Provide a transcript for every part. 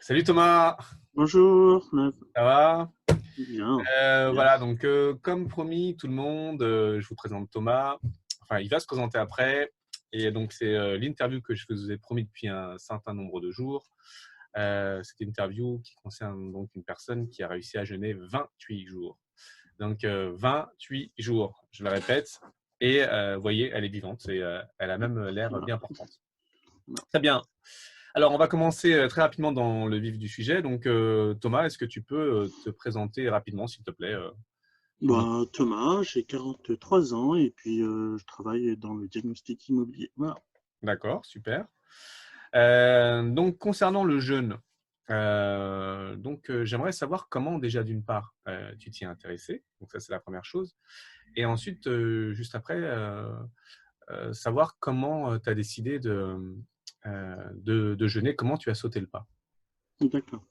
Salut Thomas, Bonjour, ça va? bien, bien. Voilà, donc comme promis, tout le monde, je vous présente Thomas. Enfin, il va se présenter après. Et donc, c'est l'interview que je vous ai promis depuis un certain nombre de jours. C'est une interview qui concerne donc une personne qui a réussi à jeûner 28 jours. Donc, 28 jours, je le répète. Et vous voyez, elle est vivante et elle a même l'air Voilà. bien portante. Voilà. Très bien. Alors, on va commencer très rapidement dans le vif du sujet. Donc, Thomas, est-ce que tu peux te présenter rapidement, s'il te plaît ton nom. Thomas, j'ai 43 ans et puis je travaille dans le diagnostic immobilier. Voilà. D'accord, super. Donc, concernant le jeûne, j'aimerais savoir comment, déjà, d'une part, tu t'y es intéressé. Donc, ça, c'est la première chose. Et ensuite, juste après, savoir comment tu as décidé de jeûner, comment tu as sauté le pas. D'accord.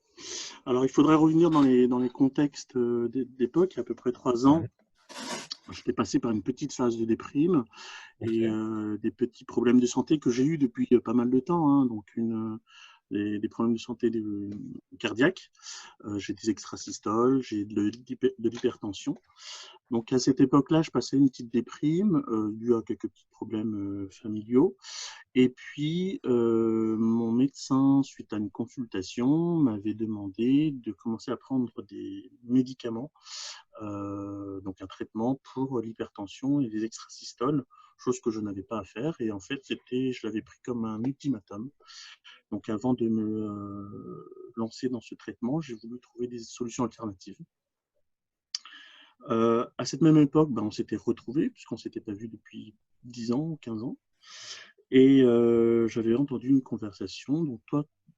Alors, il faudrait revenir dans les contextes d'époque, il y a à peu près 3 ans. Mhm. J'étais passé par une petite phase de déprime et Ok. des petits problèmes de santé que j'ai eu depuis pas mal de temps, hein. Donc, des problèmes de santé cardiaques. J'ai des extrasystoles, j'ai de l'hypertension. Donc à cette époque-là, je passais une petite déprime due à quelques petits problèmes familiaux. Et puis mon médecin, suite à une consultation, m'avait demandé de commencer à prendre des médicaments, donc un traitement pour l'hypertension et les extrasystoles, chose que je n'avais pas à faire. Et en fait, je l'avais pris comme un ultimatum. Donc avant de me lancer dans ce traitement, j'ai voulu trouver des solutions alternatives. À cette même époque, on s'était retrouvés, puisqu'on ne s'était pas vus depuis 10 ans ou 15 ans. Et j'avais entendu une conversation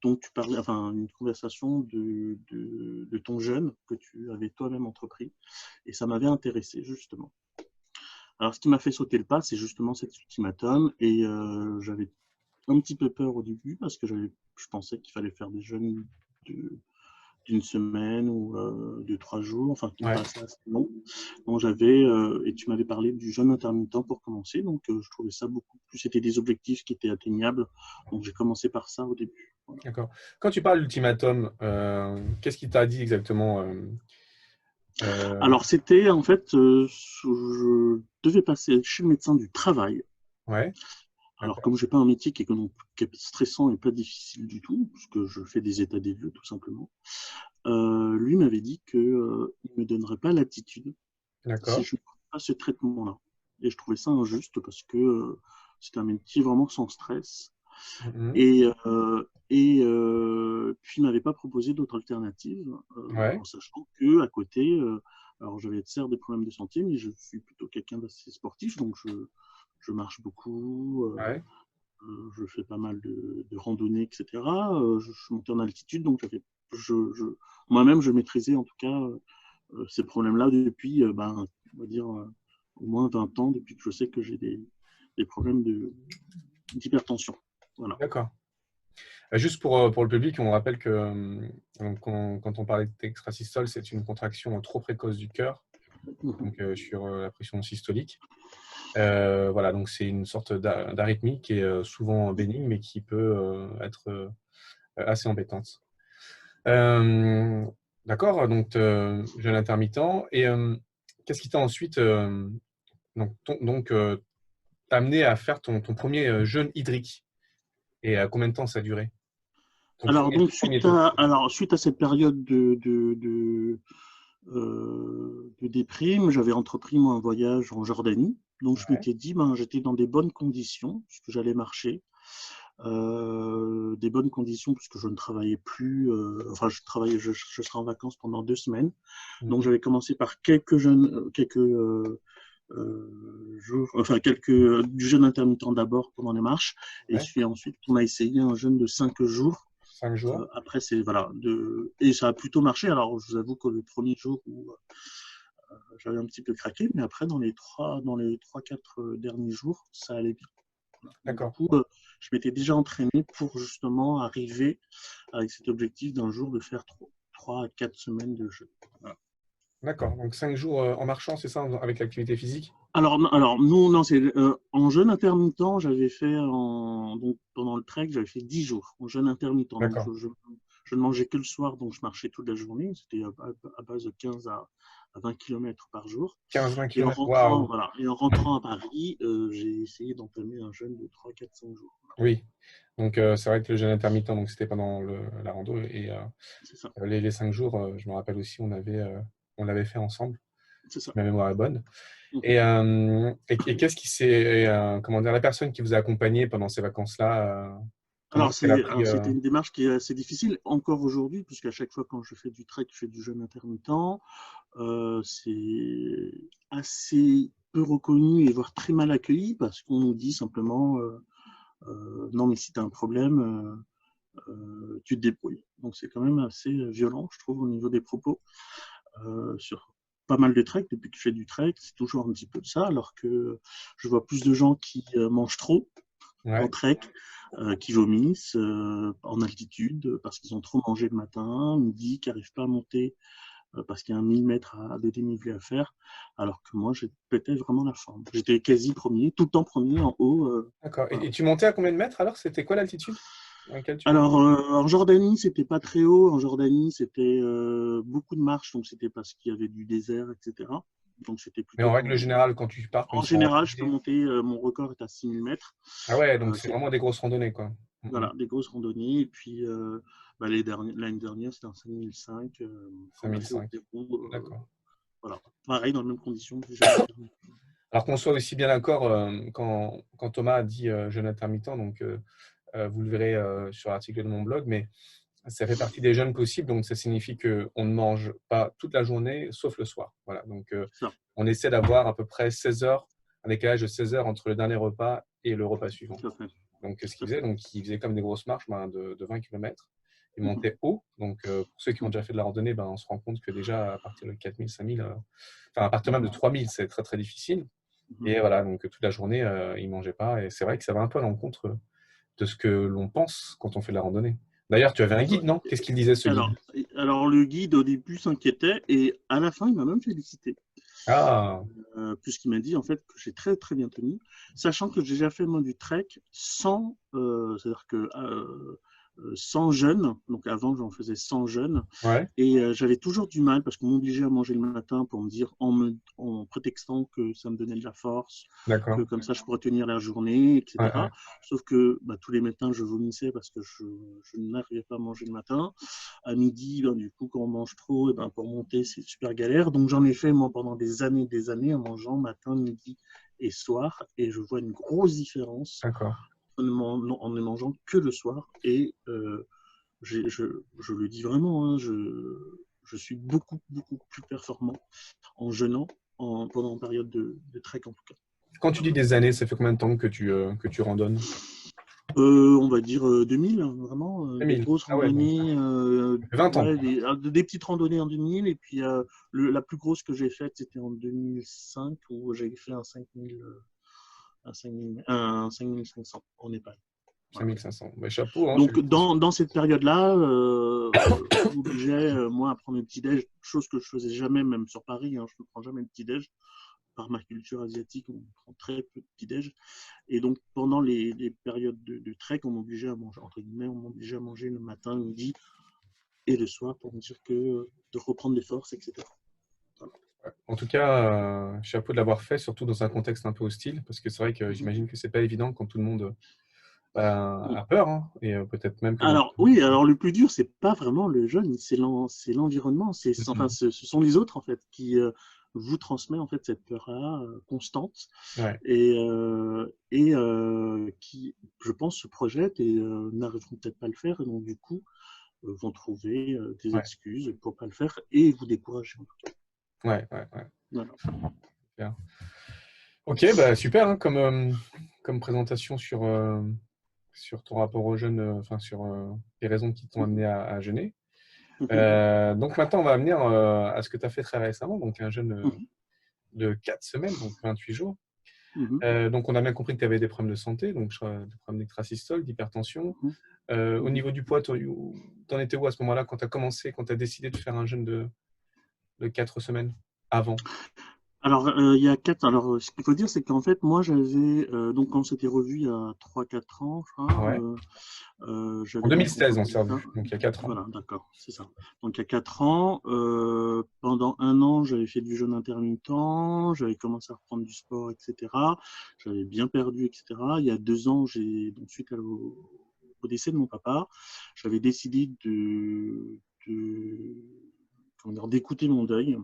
dont tu parlais, enfin une conversation de ton jeûne que tu avais toi-même entrepris. Et ça m'avait intéressé, justement. Alors, ce qui m'a fait sauter le pas, c'est justement cet ultimatum. Et j'avais un petit peu peur au début, parce que je pensais qu'il fallait faire des jeûnes de d'une semaine ou de 3 jours, enfin qui me Ouais. paraissait assez long. Donc et tu m'avais parlé du jeûne intermittent pour commencer, donc je trouvais ça beaucoup plus, c'était des objectifs qui étaient atteignables, donc j'ai commencé par ça au début. Voilà. D'accord. Quand tu parles d'ultimatum, qu'est-ce qu'il t'a dit exactement Alors c'était en fait, je devais passer chez le médecin du travail. Ouais, Alors d'accord. comme j'ai pas un métier qui est stressant et pas difficile du tout, puisque je fais des états des lieux tout simplement, lui m'avait dit qu'il ne me donnerait pas l'attitude si D'accord. je ne prends pas ce traitement-là. Et je trouvais ça injuste parce que c'est un métier vraiment sans stress. Mhm. Et puis, il ne m'avait pas proposé d'autres alternatives, Ouais, en sachant qu'à côté, alors j'avais certes des problèmes de santé, mais je suis plutôt quelqu'un d'assez sportif, donc je marche beaucoup, ouais. je fais pas mal de randonnées, etc. Je montais en altitude, donc moi-même, je maîtrisais en tout cas ces problèmes-là depuis, on va dire, au moins 20 ans, depuis que je sais que j'ai des problèmes d'hypertension. Voilà. D'accord. Juste pour le public, on rappelle que donc, quand on parlait d'extrasystole, c'est une contraction trop précoce du cœur, Mhm. donc sur la pression systolique. Voilà, donc c'est une sorte d'arythmie qui est souvent bénigne, mais qui peut être assez embêtante. Euh, d'accord, donc jeûne intermittent. Et qu'est-ce qui t'a ensuite amené à faire ton premier jeûne hydrique? Et à combien de temps ça a duré? Ton Alors, premier, donc, premier jeûne. suite à cette période de déprime, j'avais entrepris moi, un voyage en Jordanie. Donc, je m'étais dit, j'étais dans des bonnes conditions, puisque j'allais marcher. Des bonnes conditions, puisque je ne travaillais plus. Enfin, je serais en vacances pendant 2 semaines. Donc, Mhm. j'avais commencé par quelques jours, enfin du jeûne intermittent d'abord pendant les marches, et Ouais, puis ensuite on a essayé un jeûne de 5 jours. 5 jours. Après c'est voilà et ça a plutôt marché. Alors je vous avoue que le premier jour où j'avais un petit peu craqué, mais après dans les trois quatre derniers jours ça allait bien. Voilà. Donc, du D'accord. coup je m'étais déjà entraîné pour justement arriver avec cet objectif d'un jour de faire 3 à 4 semaines de jeûne. Voilà. D'accord. Donc 5 jours en marchant, c'est ça, avec l'activité physique? Alors nous, non, c'est en jeûne intermittent, donc pendant le trek, j'avais fait 10 jours en jeûne intermittent. Donc D'accord. je ne mangeais que le soir, donc je marchais toute la journée. C'était à base de 15 à 20 km par jour. 15-20 Et en km, rentrant, waouh! voilà, et en rentrant à Paris, j'ai essayé d'entamer un jeûne de 3, 4, 5 jours. Oui. Donc, c'est vrai que le jeûne intermittent, donc c'était pendant la rando. Et C'est ça. les 5 jours, je me rappelle aussi, on l'avait fait ensemble, C'est si ça. ma mémoire est bonne. Mhm. Et qu'est-ce qui s'est, comment dire, la personne qui vous a accompagné pendant ces vacances-là, comment Alors, est-ce qu'elle a pris c'était une démarche qui est assez difficile encore aujourd'hui, puisqu'à chaque fois quand je fais du trek, je fais du jeûne intermittent. C'est assez peu reconnu et voire très mal accueilli parce qu'on nous dit simplement non, mais si tu as un problème, tu te débrouilles. Donc, c'est quand même assez violent, je trouve, au niveau des propos. Sur pas mal de trek, depuis que je fais du trek, c'est toujours un petit peu de ça, alors que je vois plus de gens qui mangent trop en Ouais, trek, qui vomissent en altitude parce qu'ils ont trop mangé le matin, midi, qui n'arrivent pas à monter parce qu'il y a 1 000 mètres de dénivelé à faire, alors que moi, j'ai pété vraiment la forme. J'étais quasi premier, tout le temps premier en haut. d'accord. Voilà. Et tu montais à combien de mètres alors? C'était quoi l'altitude à laquelle tu montais? Alors, en Jordanie, c'était pas très haut. En Jordanie, c'était beaucoup de marches, donc c'était parce qu'il y avait du désert, etc. Donc, c'était Mais plutôt en règle pour. générale, quand tu pars comme En ça en général, je peux randonnée. monter, mon record est à 6 000 mètres. Ah ouais, donc c'est C'est vraiment des grosses randonnées, quoi. voilà, des grosses randonnées. Et puis, l'année dernière, c'était en 5005 qu'on a fait au 5005. Pérou. D'accord. Voilà, pareil, dans les mêmes conditions que j'ai terminé. Alors qu'on soit aussi bien d'accord, quand Thomas a dit jeûne intermittent, donc vous le verrez sur l'article de mon blog, mais ça fait partie des jeûnes possibles, donc ça signifie qu'on ne mange pas toute la journée, sauf le soir. Voilà, donc Ça, on essaie d'avoir à peu près 16 heures, un décalage de 16 heures entre le dernier repas et le repas suivant. tout à fait. Donc ce Tout qu'il à faisait, fait. donc il faisait comme des grosses marches de 20 km. Il Mhm. montait haut, donc pour ceux qui ont déjà fait de la randonnée, on se rend compte que déjà à partir de 4000, 5000, enfin à partir même de 3000, c'est très très difficile. Mhm. Et voilà, donc toute la journée, il ne mangeait pas. Et c'est vrai que ça va un peu à l'encontre de ce que l'on pense quand on fait de la randonnée. D'ailleurs, tu avais un guide, non? Qu'est-ce qu'il disait, ce guide? Alors, le guide au début s'inquiétait et à la fin, il m'a même félicité. Ah, Puisqu'il m'a dit en fait que j'ai très très bien tenu, sachant que j'ai déjà fait moi du trek sans, c'est-à-dire que sans jeûne, donc avant j'en faisais sans jeûne, ouais, et j'avais toujours du mal parce qu'on m'obligeait à manger le matin pour me dire, en prétextant que ça me donnait de la force, que d'accord. comme ça je pourrais tenir la journée, Ouais, etc. ouais, Sauf que tous les matins je vomissais parce que je n'arrivais pas à manger le matin. À midi, du coup, quand on mange trop, pour monter, c'est super galère. Donc, j'en ai fait, moi, pendant des années, en mangeant matin, midi et soir. Et je vois une grosse différence d'accord. en ne mangeant que le soir. Et je le dis vraiment, hein, je suis beaucoup, beaucoup plus performant en jeûnant pendant une période de trek, en tout cas. Quand tu dis des années, ça fait combien de temps que tu randonnes? On va dire 2000, hein, vraiment, des 2000. grosses Ah ouais, donc randonnées, ça fait 20 ans, ouais, quoi. des petites randonnées en 2000, et puis la plus grosse que j'ai faite, c'était en 2005, où j'avais fait un 5000, un 5500 en Népal. Voilà. 5500. Mais chapeau, hein, Donc, félicitations. dans cette période-là, on m'obligeait, moi, à prendre le petit-déj, chose que je faisais jamais, même sur Paris, hein, je ne prends jamais le petit-déj. Par ma culture asiatique, on prend très peu de petit-déj. Et donc, pendant les périodes de trek, on m'obligeait à manger, entre guillemets, on m'obligeait à manger le matin, le midi et le soir pour me dire que de reprendre des forces, etc. Voilà. En tout cas, chapeau de l'avoir fait, surtout dans un contexte un peu hostile, parce que c'est vrai que Mhm. j'imagine que c'est pas évident quand tout le monde a peur, hein, et peut-être même que dans Alors, oui, alors le plus dur, c'est pas vraiment le jeune, c'est l'environnement, enfin, Mhm. ce sont les autres, en fait, qui vous transmettent, en fait, cette peur-là constante Ouais, et qui, je pense, se projettent et n'arriveront peut-être pas à le faire, et donc, du coup, vont trouver des ouais, excuses pour pas le faire et vous décourager. ouais, ouais, ouais. Voilà. Bien. Ok, bah super, hein, comme présentation sur ton rapport aux jeunes, enfin sur les raisons qui t'ont amené à jeûner. Donc maintenant, on va venir à ce que tu as fait très récemment, donc un jeûne de 4 semaines, donc 28 jours. Donc on a bien compris que tu avais des problèmes de santé, donc des problèmes d'extrasystole, d'hypertension. Au niveau du poids, t'en étais où à ce moment-là quand tu as commencé, quand tu as décidé de faire un jeûne de 4 semaines avant? Alors, il y a quatre. Alors, ce qu'il faut dire, c'est qu'en fait, moi, j'avais. Donc, quand on s'était revu il y a 3 4 ans, je crois, Ouais. En j'avais donc 2016, on concocté s'est ça. revus, donc il y a 4 ans. Voilà, d'accord, c'est ça. Donc, il y a 4 ans, pendant un an, j'avais fait du jeûne intermittent, j'avais commencé à reprendre du sport, etc. J'avais bien perdu, etc. Il y a 2 ans, donc, suite au décès de mon papa, j'avais décidé comment dire, d'écouter mon deuil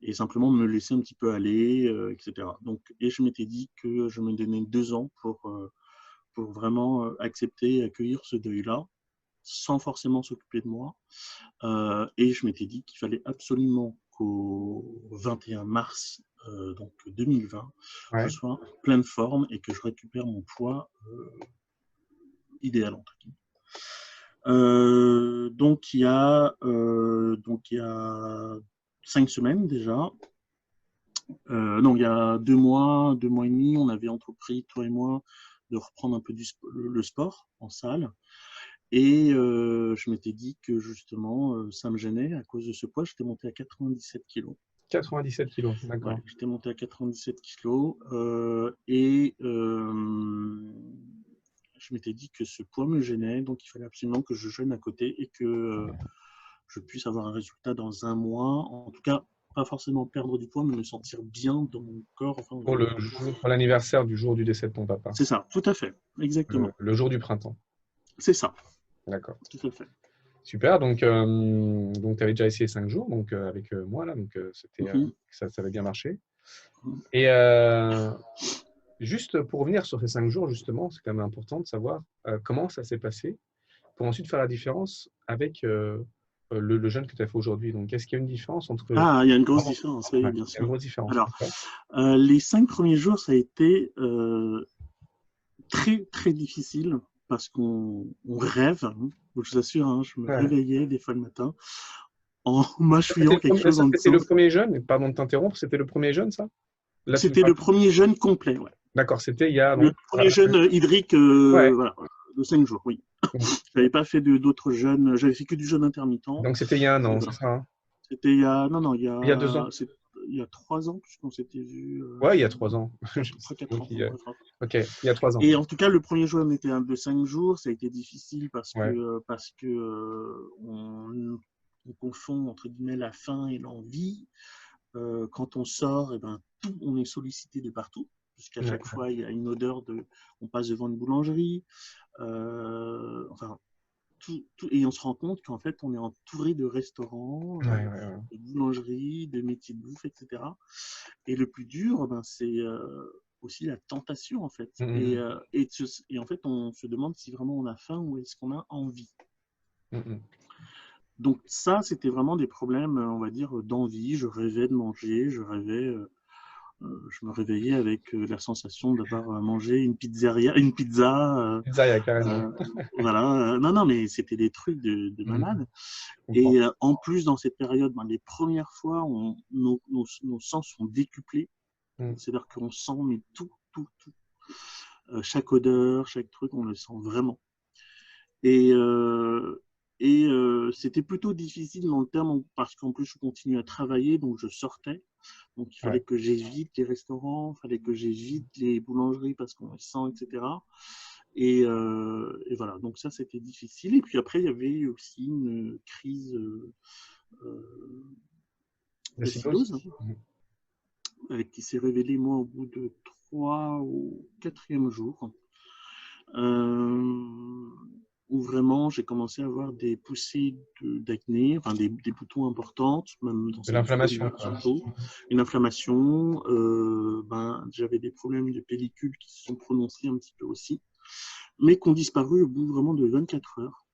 et simplement me laisser un petit peu aller, etc. Donc, et je m'étais dit que je me donnais 2 ans pour vraiment accepter et accueillir ce deuil-là, sans forcément s'occuper de moi. Et je m'étais dit qu'il fallait absolument qu'au 21 mars donc 2020, je Ouais. sois en pleine forme et que je récupère mon poids idéal, entre guillemets. Donc il y a 5 semaines déjà, non, il y a 2 mois, 2 mois et demi, on avait entrepris, toi et moi, de reprendre un peu le sport en salle. Et je m'étais dit que justement, ça me gênait à cause de ce poids. J'étais monté à 97 kilos. 97 kilos, Ouais, d'accord. j'étais monté à 97 kilos. Et je m'étais dit que ce poids me gênait, donc il fallait absolument que je jeûne à côté et que je puisse avoir un résultat dans un mois. En tout cas, pas forcément perdre du poids, mais me sentir bien dans mon corps. Enfin, Pour l'anniversaire du jour du décès de ton papa, c'est ça, tout à fait, exactement. le jour du printemps. C'est ça, D'accord. tout à fait. Super. Donc tu avais déjà essayé 5 jours donc, avec moi, là, donc Mhm. ça avait bien marché. Mhm. Et juste pour revenir sur ces 5 jours, justement, c'est quand même important de savoir comment ça s'est passé pour ensuite faire la différence avec le jeûne que tu as fait aujourd'hui. Donc, est-ce qu'il y a une différence entre. Ah, il y a une grosse Vraiment, différence, oui, ouais, bien il y a une sûr. grosse différence. Alors, D'accord. les 5 premiers jours, ça a été très, très difficile parce qu'on rêve. Hein. Je vous assure, hein, je me Ouais. réveillais des fois le matin en mâchouillant quelque chose Ça, en c'était disant le premier jeûne, pardon de t'interrompre, c'était le premier jeûne, ça? Là, tu me c'était parles. le premier jeûne complet. Ouais. D'accord, c'était il y a Le donc. premier jeûne hydrique Ouais. voilà, de 5 jours, oui. Je n'avais pas fait d'autres jeûnes, j'avais fait que du jeûne intermittent. Donc, c'était il y a un an, c'est Voilà. ça, hein? C'était il y a, non, non, Il y a 2 ans. il y a 3 ans, puisqu'on s'était vu, Ouais, il y a 3 ans. 3-4 Donc, ans. Bon, bref. ok, il y a 3 ans. Et en tout cas, le premier jour, on était de 5 jours. Ça a été difficile Ouais. parce que on confond, entre guillemets, la faim et l'envie. Quand on sort, eh ben, on est sollicité de partout, puisqu'à chaque D'accord. fois, il y a une odeur on passe devant une boulangerie. Enfin, et on se rend compte qu'en fait, on est entouré de restaurants, Ouais, ouais, ouais. de boulangeries, de métiers de bouffe, etc. Et le plus dur, ben, c'est aussi la tentation, en fait. Mhm, Et en fait, on se demande si vraiment on a faim ou est-ce qu'on a envie. mhm, Donc ça, c'était vraiment des problèmes, on va dire, d'envie. Je rêvais de manger, je me réveillais avec la sensation d'avoir mangé une pizza. Pizzeria, carrément. Voilà. Non, non, mais c'était des trucs de Mhm, malade. je comprends. Et en plus, dans cette période, ben, les premières fois, nos sens sont décuplés. Mhm. C'est-à-dire qu'on sent mais tout, tout, tout. Chaque odeur, chaque truc, on le sent vraiment. Et, c'était plutôt difficile dans le terme parce qu'en plus, je continue à travailler, donc je sortais. Donc, il Ouais. fallait que j'évite les restaurants, il fallait que j'évite les boulangeries parce qu'on les sent, etc. Et voilà, donc ça, c'était difficile. Et puis après, il y avait aussi une crise L'acidose? d'acidose Mhm. qui s'est révélée, moi, au bout de 3 ou 4e jour. Euh, où vraiment j'ai commencé à avoir des poussées d'acné, enfin des boutons importantes, même dans De cette zone l'inflammation, quoi. surtout, une inflammation. Ben, j'avais des problèmes de pellicule qui se sont prononcés un petit peu aussi, mais qui ont disparu au bout vraiment de 24 heures.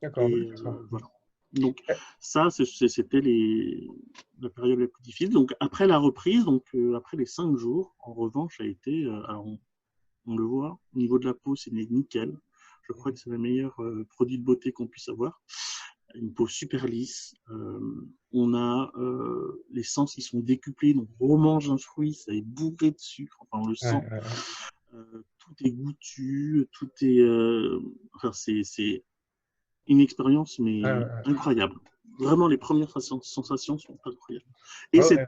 D'accord, Et 24 heures. voilà. Donc Ouais. ça, c'était la période la plus difficile. Donc après la reprise, donc après les 5 jours, en revanche, a été, alors on le voit, au niveau de la peau, c'est nickel. Je crois que c'est le meilleur produit de beauté qu'on puisse avoir. Une peau super lisse. On a les sens qui sont décuplés. Donc, on remange un fruit, ça est bourré de sucre. Enfin, on le Ouais, sent. ouais, ouais. Tout est goûtu. Tout est. Enfin, c'est une expérience, Ouais, ouais, mais ouais. incroyable. Vraiment, les premières sensations sont incroyables. Et, Ouais,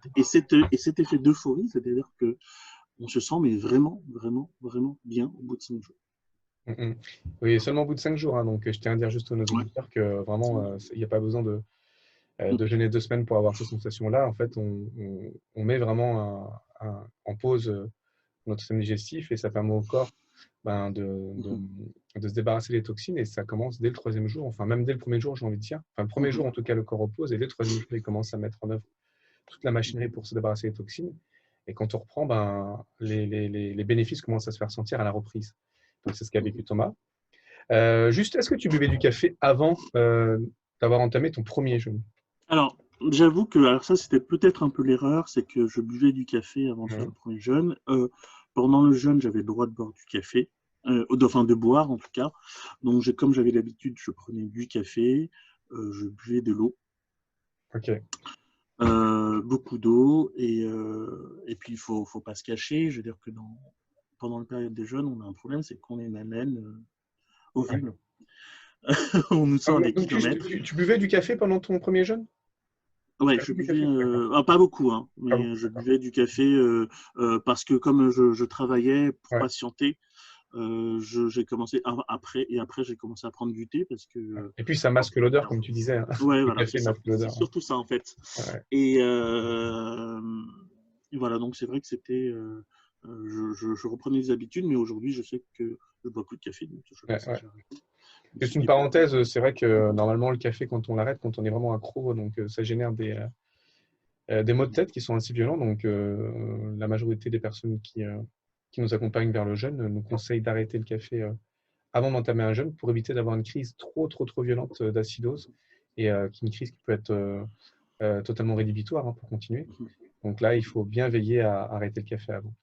cet effet d'euphorie, c'est-à-dire qu'on se sent mais vraiment, vraiment, vraiment bien au bout de 5 jours. Oui, seulement au bout de 5 jours, hein, donc je tiens à dire juste à nos Ouais. auditeurs que vraiment, il n'y a pas besoin de jeûner 2 semaines pour avoir ces sensations-là. En fait, on met vraiment en pause notre système digestif et ça permet au corps de se débarrasser des toxines et ça commence dès le 3e jour, enfin même dès le 1er jour, j'ai envie de dire. Enfin, le 1er jour, en tout cas, le corps repose et dès le 3e jour, il commence à mettre en œuvre toute la machinerie pour se débarrasser des toxines. Et quand on reprend, les bénéfices commencent à se faire sentir à la reprise. Donc, c'est ce qu'a vécu Thomas. Juste, est-ce que tu buvais du café avant d'avoir entamé ton premier jeûne? Alors, j'avoue que alors ça, c'était peut-être un peu l'erreur, c'est que je buvais du café avant de faire le premier jeûne. Pendant le jeûne, j'avais le droit de boire du café, enfin de boire en tout cas. Donc, comme j'avais l'habitude, je prenais du café, je buvais de l'eau, Ok. beaucoup d'eau, et puis il faut pas se cacher. Je veux dire que pendant la période des jeûnes, on a un problème, c'est qu'on a une haleine Ouais. horrible. On nous sent à des Donc, kilomètres. tu buvais du café pendant ton premier jeûne? Ouais, Tu as je bu du buvais, café? D'accord. pas beaucoup, hein, Pas mais beaucoup, je d'accord. buvais du café parce que comme je travaillais pour Ouais. patienter, j'ai commencé après j'ai commencé à prendre du thé parce que Et puis, ça en masque fait, l'odeur, comme tu disais, hein. ouais, Le voilà, c'est café ça, masque c'est l'odeur. surtout ça en fait. Ouais. Et voilà, donc c'est vrai que c'était, je reprenais des habitudes, mais aujourd'hui je sais que je bois plus de café, donc Ouais, ça ouais. j'ai arrêté. Je me Juste suis une dépatouillé. parenthèse, c'est vrai que normalement, le café, quand on l'arrête, quand on est vraiment accro, donc ça génère des maux de tête qui sont assez violents. Donc, la majorité des personnes qui nous accompagnent vers le jeûne nous conseillent d'arrêter le café avant d'entamer un jeûne pour éviter d'avoir une crise trop violente d'acidose et une crise qui peut être totalement rédhibitoire pour continuer. Donc là, il faut bien veiller à arrêter le café avant.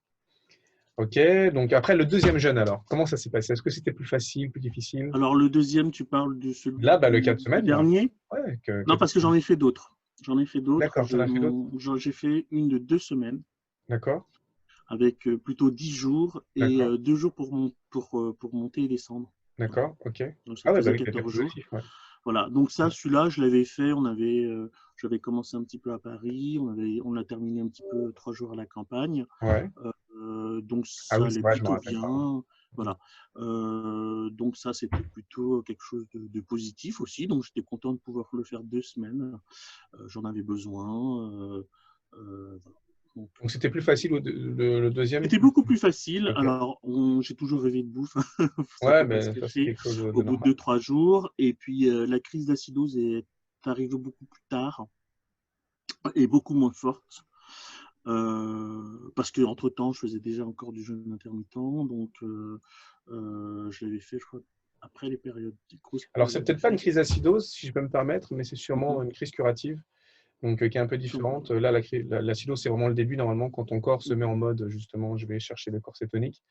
Ok, donc après le deuxième jeûne alors, comment ça s'est passé? Est-ce que c'était plus facile, plus difficile? Alors le deuxième, tu parles de celui Là, le 4 du semaines, là. dernier? Ouais, Non, parce que j'en ai fait d'autres. J'en ai fait d'autres. d'accord, tu en as fait d'autres? J'ai fait une de 2 semaines D'accord, avec plutôt 10 jours et d'accord, 2 jours pour monter et descendre. Voilà. d'accord, ok. Donc ça Ah ouais, bah faisait oui, t'étais 14 jours. progressif, ouais. Voilà. Donc ça, celui-là, je l'avais fait. J'avais commencé un petit peu à Paris. On a terminé un petit peu 3 jours à la campagne. Ouais. Donc Ah ça oui, c'est allait vrai, je me plutôt rappelle, pardon. bien. Voilà. Donc ça, c'était plutôt quelque chose de positif aussi. Donc j'étais content de pouvoir le faire 2 semaines. J'en avais besoin. Voilà. Donc, Donc c'était plus facile le deuxième c'était que le beaucoup premier. plus facile. Ok. Alors, j'ai toujours rêvé de bouffe, ça Ouais, peut pas se mais ça c'est cacher, quelque chose de au bout de normal. 2-3 jours. Et puis, la crise d'acidose est arrivée beaucoup plus tard et beaucoup moins forte. Parce qu'entre-temps, je faisais déjà encore du jeûne intermittent. Donc, je l'avais fait, je crois, après les grosses Alors c'est périodes de peut-être pas une fête. crise d'acidose, si je peux me permettre, mais c'est sûrement Mhm. une crise curative. Donc, qui est un peu Sûrement. différente. Là, l'acidose, c'est vraiment le début, normalement, quand ton corps se met en mode, justement, je vais chercher le corps cétonique.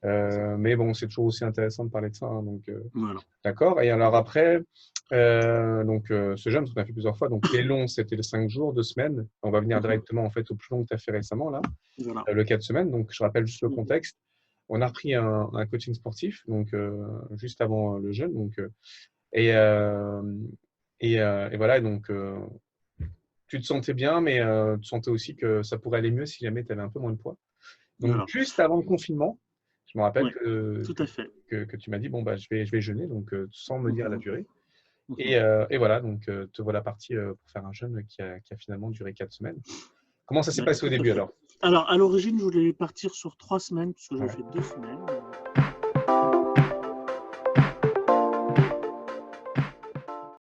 Mais bon, c'est toujours aussi intéressant de parler de ça, hein, donc, Voilà. d'accord. Et alors après, ce jeûne, on a fait plusieurs fois. Donc, les longs, c'était les 5 jours, 2 semaines. On va venir Mhm. directement, en fait, au plus long que tu as fait récemment, là, Voilà. le 4 semaines. Donc, je rappelle juste le Mhm. contexte. On a repris un coaching sportif, donc, juste avant le jeûne. Donc, et, euh, et voilà, donc, tu te sentais bien, mais tu sentais aussi que ça pourrait aller mieux si jamais tu avais un peu moins de poids. Donc, Voilà. juste avant le confinement, je me rappelle Ouais. Tout à fait. que tu m'as dit, bon, bah, je vais jeûner, donc sans me dire la Mhm. durée. Mhm. Et voilà, donc te voilà parti pour faire un jeûne qui a finalement duré 4 semaines. Comment ça s'est Ouais, passé au tout à début fait. alors? Alors, à l'origine, je voulais partir sur 3 semaines, puisque j'avais Ouais. fait 2 semaines.